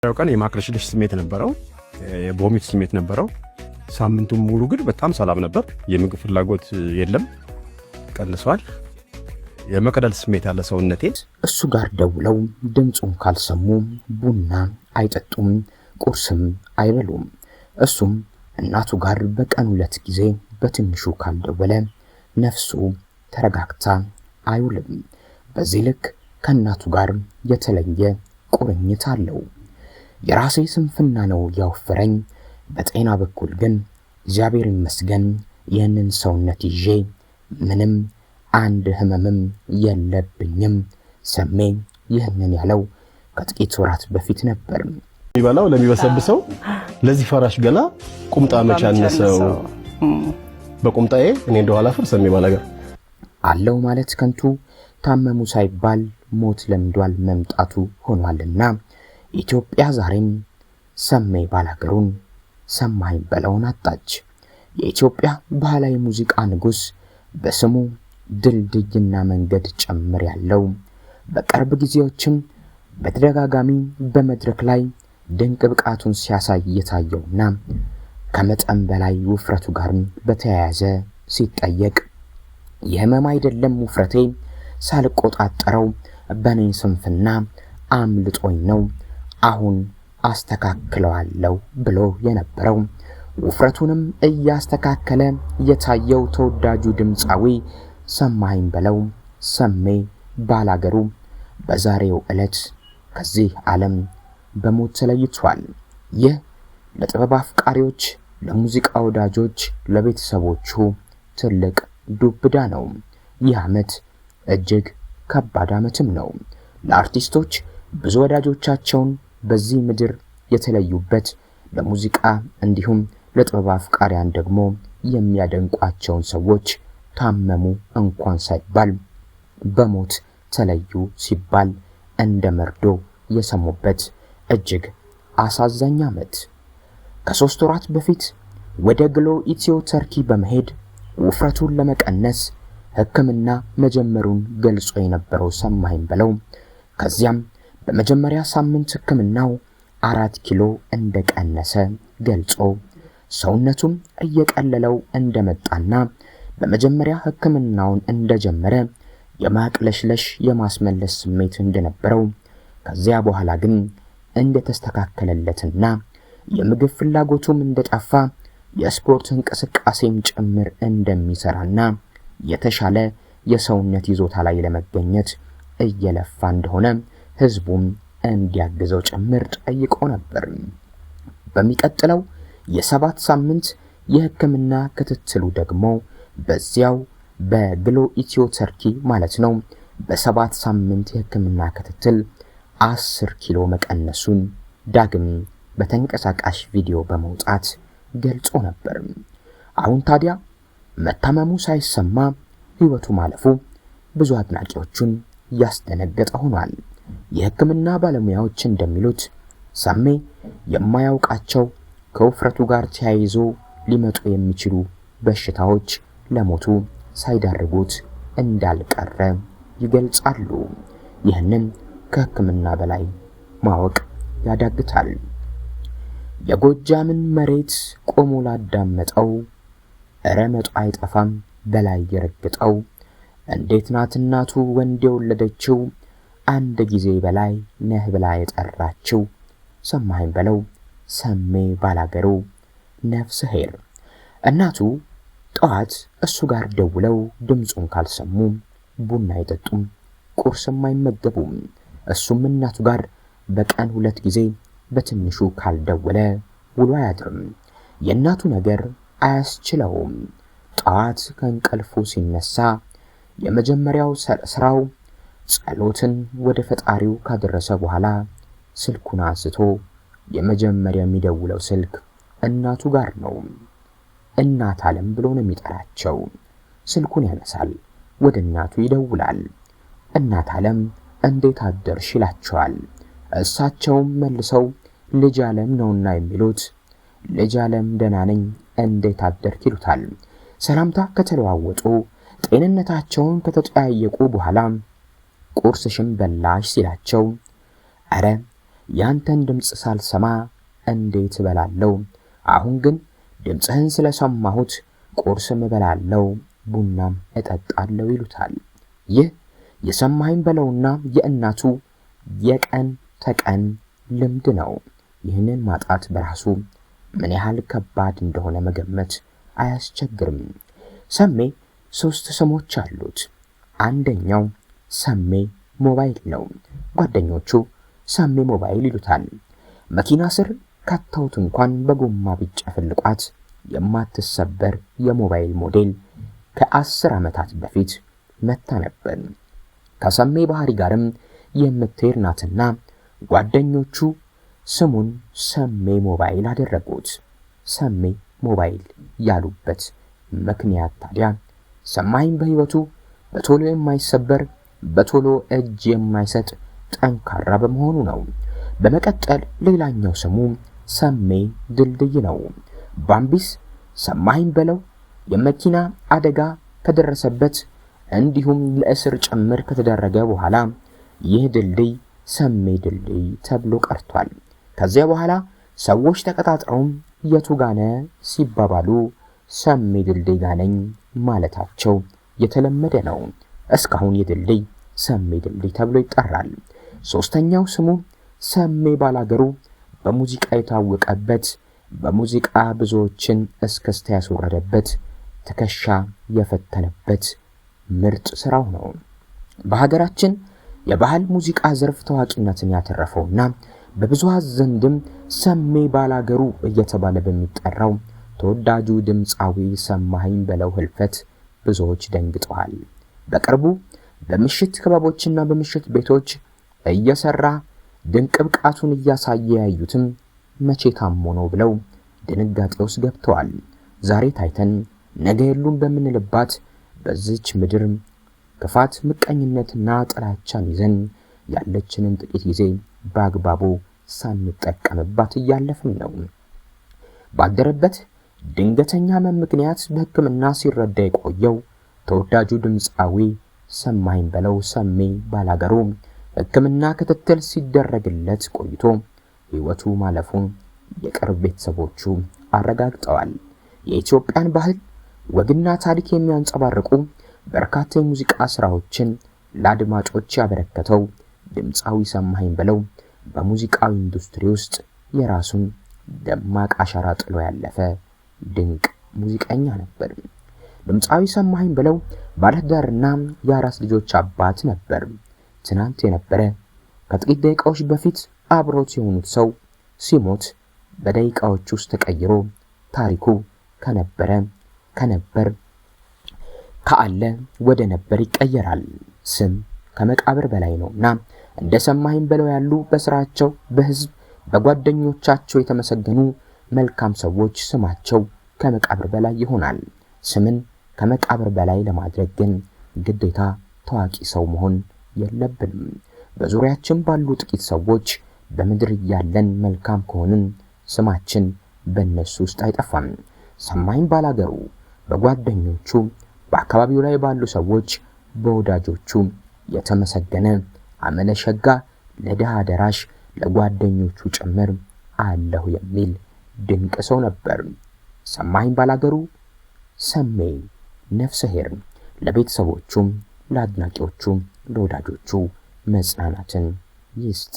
ያው ቀን የማክለሽለሽ ስሜት ነበረው፣ የቦሚት ስሜት ነበረው። ሳምንቱን ሙሉ ግን በጣም ሰላም ነበር። የምግብ ፍላጎት የለም፣ ቀንሷል። የመቀደል ስሜት ያለ ሰውነቴ። እሱ ጋር ደውለው ድምጹን ካልሰሙ ቡና አይጠጡም፣ ቁርስም አይበሉም። እሱም እናቱ ጋር በቀን 2 ጊዜ በትንሹ ካልደወለ ነፍሱ ተረጋግታ አይውልም። በዚህ ልክ ከእናቱ ጋር የተለየ ቁርኝት አለው። የራሴ ስንፍና ነው ያወፈረኝ። በጤና በኩል ግን እግዚአብሔር ይመስገን ይህንን ሰውነት ይዤ ምንም አንድ ህመምም የለብኝም። ሰሜ ይህንን ያለው ከጥቂት ወራት በፊት ነበር። የሚበላው ለሚበሰብሰው ለዚህ ፈራሽ ገላ ቁምጣ መቻነሰው በቁምጣዬ እኔ እንደኋላ ፍርስ የሚባል ነገር አለው ማለት ከንቱ ታመሙ ሳይባል ሞት ለምዷል መምጣቱ ሆኗልና ኢትዮጵያ ዛሬም ሰሜ ባላገሩን ሰማይ በለውን አጣች። የኢትዮጵያ ባህላዊ ሙዚቃ ንጉስ በስሙ ድልድይና መንገድ ጭምር ያለው በቅርብ ጊዜዎችም በተደጋጋሚ በመድረክ ላይ ድንቅ ብቃቱን ሲያሳይ የታየውና ከመጠን በላይ ውፍረቱ ጋር በተያያዘ ሲጠየቅ የህመም አይደለም ውፍረቴ ሳልቆጣጠረው በኔ ስንፍና አምልጦኝ ነው አሁን አስተካክለዋለሁ ብሎ የነበረው ውፍረቱንም እያስተካከለ የታየው ተወዳጁ ድምፃዊ ሰማኸኝ በለው ሰሜ ባላገሩ በዛሬው ዕለት ከዚህ ዓለም በሞት ተለይቷል። ይህ ለጥበብ አፍቃሪዎች፣ ለሙዚቃ ወዳጆች፣ ለቤተሰቦቹ ትልቅ ዱብዳ ነው። ይህ ዓመት እጅግ ከባድ ዓመትም ነው። ለአርቲስቶች ብዙ ወዳጆቻቸውን በዚህ ምድር የተለዩበት፣ ለሙዚቃ እንዲሁም ለጥበብ አፍቃሪያን ደግሞ የሚያደንቋቸውን ሰዎች ታመሙ እንኳን ሳይባል በሞት ተለዩ ሲባል እንደ መርዶ የሰሙበት እጅግ አሳዛኝ ዓመት። ከ3 ወራት በፊት ወደ ግሎ ኢትዮ ተርኪ በመሄድ ውፍረቱን ለመቀነስ ሕክምና መጀመሩን ገልጾ የነበረው ሰማኸኝ በለው ከዚያም በመጀመሪያ ሳምንት ሕክምናው 4 ኪሎ እንደቀነሰ ገልጾ ሰውነቱም እየቀለለው እንደመጣና በመጀመሪያ ሕክምናውን እንደጀመረ የማቅለሽለሽ የማስመለስ ስሜት እንደነበረው ከዚያ በኋላ ግን እንደተስተካከለለትና የምግብ ፍላጎቱም እንደጠፋ የስፖርት እንቅስቃሴም ጭምር እንደሚሰራና የተሻለ የሰውነት ይዞታ ላይ ለመገኘት እየለፋ እንደሆነ ህዝቡም እንዲያግዘው ጭምር ጠይቆ ነበር። በሚቀጥለው የ7 ሳምንት የሕክምና ክትትሉ ደግሞ በዚያው በግሎ ኢትዮ ተርኪ ማለት ነው በ7 ሳምንት የሕክምና ክትትል 10 ኪሎ መቀነሱን ዳግም በተንቀሳቃሽ ቪዲዮ በመውጣት ገልጾ ነበር። አሁን ታዲያ መታመሙ ሳይሰማ ህይወቱ ማለፉ ብዙ አድናቂዎቹን ያስደነገጠ ሆኗል። የሕክምና ባለሙያዎች እንደሚሉት ሰሜ የማያውቃቸው ከውፍረቱ ጋር ተያይዞ ሊመጡ የሚችሉ በሽታዎች ለሞቱ ሳይዳርጉት እንዳልቀረ ይገልጻሉ። ይህንን ከሕክምና በላይ ማወቅ ያዳግታል። የጎጃምን መሬት ቆሞ ላዳመጠው ረመጡ አይጠፋም በላይ የረግጠው እንዴት ናት እናቱ ወንድ የወለደችው አንድ ጊዜ በላይ ነህ ብላ የጠራችው ሰማኸኝ በለው ሰሜ ባላገሩ ነፍስ ሄር። እናቱ ጠዋት እሱ ጋር ደውለው ድምጹን ካልሰሙ ቡና አይጠጡም፣ ቁርስም አይመገቡም። እሱም እናቱ ጋር በቀን 2 ጊዜ በትንሹ ካልደወለ ውሎ አያድርም። የእናቱ ነገር አያስችለውም። ጠዋት ከእንቅልፉ ሲነሳ የመጀመሪያው ስራው ጸሎትን ወደ ፈጣሪው ካደረሰ በኋላ ስልኩን አንስቶ የመጀመሪያ የሚደውለው ስልክ እናቱ ጋር ነው። እናት ዓለም ብሎ ነው የሚጠራቸው። ስልኩን ያነሳል፣ ወደ እናቱ ይደውላል። እናት ዓለም እንዴት አደርሽ ይላቸዋል። እሳቸውም መልሰው ልጅ ዓለም ነውና የሚሉት ልጅ ዓለም ደህና ነኝ እንዴት አደርክ ይሉታል። ሰላምታ ከተለዋወጡ ጤንነታቸውን ከተጠያየቁ በኋላ ቁርስሽን በላሽ ሲላቸው አረ ያንተን ድምፅ ሳልሰማ እንዴት እበላለሁ? አሁን ግን ድምፅህን ስለሰማሁት ቁርስም እበላለሁ፣ ቡናም እጠጣለሁ ይሉታል። ይህ የሰማኸኝ በለውና የእናቱ የቀን ተቀን ልምድ ነው። ይህንን ማጣት በራሱ ምን ያህል ከባድ እንደሆነ መገመት አያስቸግርም። ሰሜ 3 ስሞች አሉት። አንደኛው ሰሜ ሞባይል ነው። ጓደኞቹ ሰሜ ሞባይል ይሉታል። መኪና ስር ከተውት እንኳን በጎማ ቢጨፈልቋት የማትሰበር የሞባይል ሞዴል ከ10 ዓመታት በፊት መታ ነበር። ከሰሜ ባህሪ ጋርም የምትሄድ ናትና ጓደኞቹ ስሙን ሰሜ ሞባይል አደረጉት። ሰሜ ሞባይል ያሉበት ምክንያት ታዲያ ሰማኸኝ በሕይወቱ በቶሎ የማይሰበር በቶሎ እጅ የማይሰጥ ጠንካራ በመሆኑ ነው። በመቀጠል ሌላኛው ስሙ ሰሜ ድልድይ ነው። ባምቢስ ሰማኸኝ በለው የመኪና አደጋ ከደረሰበት እንዲሁም ለእስር ጭምር ከተደረገ በኋላ ይህ ድልድይ ሰሜ ድልድይ ተብሎ ቀርቷል። ከዚያ በኋላ ሰዎች ተቀጣጥረው የቱ ጋነ ሲባባሉ ሰሜ ድልድይ ጋነኝ ማለታቸው የተለመደ ነው። እስካሁን የድልድይ ሰሜ ድልድይ ተብሎ ይጠራል። ሶስተኛው ስሙ ሰሜ ባላገሩ በሙዚቃ የታወቀበት በሙዚቃ ብዙዎችን እስክስታ ያስወረደበት ትከሻ የፈተነበት ምርጥ ስራው ነው። በሀገራችን የባህል ሙዚቃ ዘርፍ ታዋቂነትን ያተረፈውና በብዙሃን ዘንድም ሰሜ ባላገሩ እየተባለ በሚጠራው ተወዳጁ ድምፃዊ ሰማኸኝ በለው ህልፈት ብዙዎች ደንግጠዋል። በቅርቡ በምሽት ክበቦችና በምሽት ቤቶች እየሰራ ድንቅ ብቃቱን እያሳየ ያዩትም መቼ ታሞ ነው ብለው ድንጋጤ ውስጥ ገብተዋል። ዛሬ ታይተን ነገ የሉም በምንልባት በዚች ምድር ክፋት፣ ምቀኝነትና ጥላቻን ይዘን ያለችንን ጥቂት ጊዜ በአግባቡ ሳንጠቀምባት እያለፍን ነው። ባደረበት ድንገተኛ ህመም ምክንያት በሕክምና ሲረዳ የቆየው ተወዳጁ ድምፃዊ ሰማኸኝ በለው ሰሜ ባላገሩ ሕክምና ክትትል ሲደረግለት ቆይቶ ሕይወቱ ማለፉን የቅርብ ቤተሰቦቹ አረጋግጠዋል። የኢትዮጵያን ባህል ወግና ታሪክ የሚያንጸባርቁ በርካታ የሙዚቃ ስራዎችን ለአድማጮች ያበረከተው ድምፃዊ ሰማኸኝ በለው በሙዚቃው ኢንዱስትሪ ውስጥ የራሱን ደማቅ አሻራ ጥሎ ያለፈ ድንቅ ሙዚቀኛ ነበር። ድምፃዊ ሰማኸኝ በለው ባለትዳርና የአራት ልጆች አባት ነበር። ትናንት የነበረ ከጥቂት ደቂቃዎች በፊት አብሮት የሆኑት ሰው ሲሞት በደቂቃዎች ውስጥ ተቀይሮ ታሪኩ ከነበር ከአለ ወደ ነበር ይቀየራል። ስም ከመቃብር በላይ ነውና እንደ ሰማኸኝ በለው ያሉ በስራቸው በህዝብ በጓደኞቻቸው የተመሰገኑ መልካም ሰዎች ስማቸው ከመቃብር በላይ ይሆናል። ስምን ከመቃብር በላይ ለማድረግ ግን ግዴታ ታዋቂ ሰው መሆን የለብንም። በዙሪያችን ባሉ ጥቂት ሰዎች በምድር ያለን መልካም ከሆንን ስማችን በእነሱ ውስጥ አይጠፋም። ሰማኸኝ ባላገሩ በጓደኞቹ በአካባቢው ላይ ባሉ ሰዎች በወዳጆቹ የተመሰገነ አመለሸጋ ለድሃ ደራሽ ለጓደኞቹ ጭምር አለሁ የሚል ድንቅ ሰው ነበር። ሰማኸኝ ባላገሩ ሰሜ ነፍሰ ኄር ለቤተሰቦቹም ለአድናቂዎቹም ለወዳጆቹ መጽናናትን ይስጥ።